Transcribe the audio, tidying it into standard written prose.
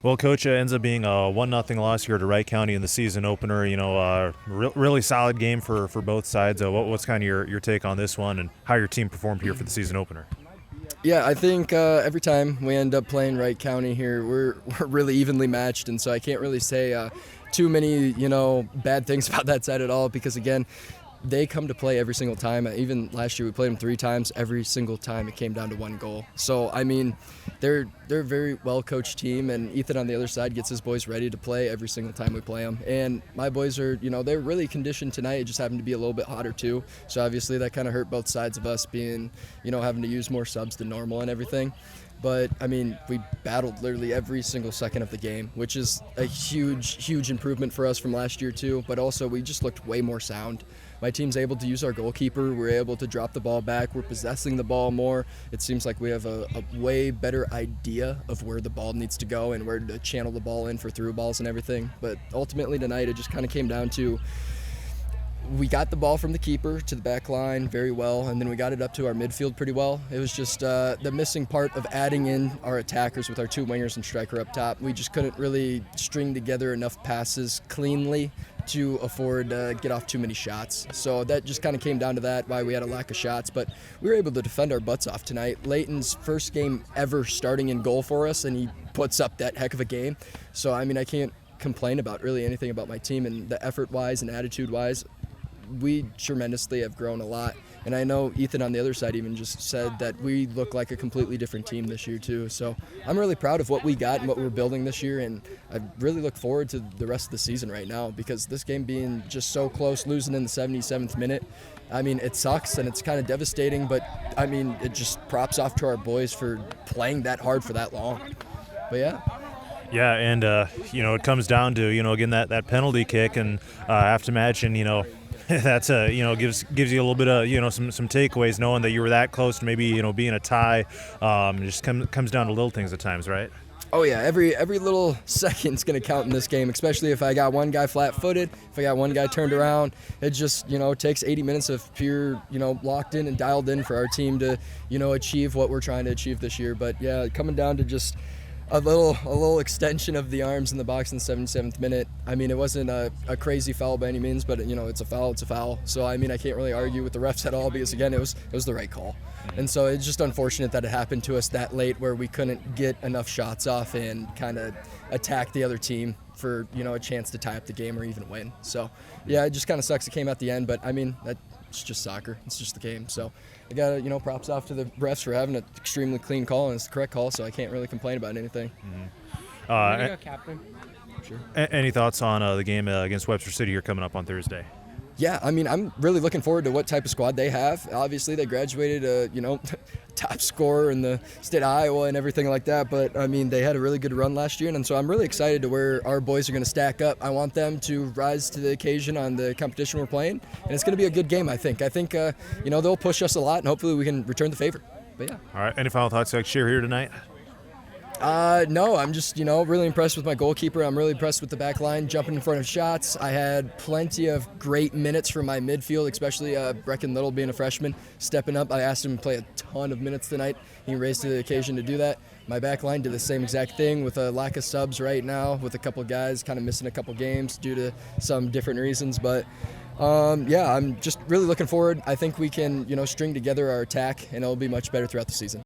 Well, Coach, it ends up being a 1-0 loss here to Wright County in the season opener. Really solid game for both sides. What's kind of your take on this one and how your team performed here for the season opener? Yeah, I think every time we end up playing Wright County here, we're really evenly matched, and so I can't really say too many bad things about that side at all because again, they come to play every single time. Even last year we played them 3 times. Every single time it came down to 1 goal. So I mean, they're a very well coached team, and Ethan on the other side gets his boys ready to play every single time we play them. And my boys are they're really conditioned tonight. It just happened to be a little bit hotter too. So obviously that kind of hurt both sides of us being having to use more subs than normal and everything. But I mean, we battled literally every single second of the game, which is a huge improvement for us from last year too. But also we just looked way more sound. My team's able to use our goalkeeper. We're able to drop the ball back. We're possessing the ball more. It seems like we have a way better idea of where the ball needs to go and where to channel the ball in for through balls and everything. But ultimately tonight, it just kind of came down to we got the ball from the keeper to the back line very well, and then we got it up to our midfield pretty well. It was just the missing part of adding in our attackers with our 2 wingers and striker up top. We just couldn't really string together enough passes cleanly to afford to get off too many shots. So that just kind of came down to that, why we had a lack of shots. But we were able to defend our butts off tonight. Leighton's first game ever starting in goal for us, and he puts up that heck of a game. So, I mean, I can't complain about really anything about my team, and the effort-wise and attitude-wise, we tremendously have grown a lot. And I know Ethan on the other side even just said that we look like a completely different team this year too. So I'm really proud of what we got and what we're building this year, and I really look forward to the rest of the season right now because this game being just so close, losing in the 77th minute, I mean, it sucks and it's kind of devastating, but I mean, it just props off to our boys for playing that hard for that long. But yeah. Yeah, and it comes down to again that penalty kick, and I have to imagine that's gives you a little bit of some takeaways knowing that you were that close to maybe being a tie. It just comes down to little things at times, right? Oh yeah, every little second's gonna count in this game, especially if I got one guy flat-footed, if I got one guy turned around. It just takes 80 minutes of pure locked in and dialed in for our team to achieve what we're trying to achieve this year. But yeah, coming down to just a little extension of the arms in the box in the 77th minute. I mean, it wasn't a crazy foul by any means, but it's a foul. It's a foul. So I mean, I can't really argue with the refs at all because again, it was the right call. And so it's just unfortunate that it happened to us that late, where we couldn't get enough shots off and kind of attack the other team for a chance to tie up the game or even win. So yeah, it just kind of sucks it came at the end, but I mean it's just soccer. It's just the game. So I got props off to the refs for having an extremely clean call, and it's the correct call, so I can't really complain about anything. Captain. Sure. Any thoughts on the game against Webster City here coming up on Thursday? Yeah, I mean, I'm really looking forward to what type of squad they have. Obviously, they graduated, top scorer in the state of Iowa and everything like that. But, I mean, they had a really good run last year. And so I'm really excited to where our boys are going to stack up. I want them to rise to the occasion on the competition we're playing. And it's going to be a good game, I think. I think, they'll push us a lot, and hopefully we can return the favor. But, yeah. All right. Any final thoughts you'd like to share here tonight? No, I'm just, really impressed with my goalkeeper. I'm really impressed with the back line, jumping in front of shots. I had plenty of great minutes from my midfield, especially Brecken Little being a freshman, stepping up. I asked him to play a ton of minutes tonight. He raised to the occasion to do that. My back line did the same exact thing with a lack of subs right now, with a couple guys kind of missing a couple games due to some different reasons. But yeah, I'm just really looking forward. I think we can, string together our attack, and it'll be much better throughout the season.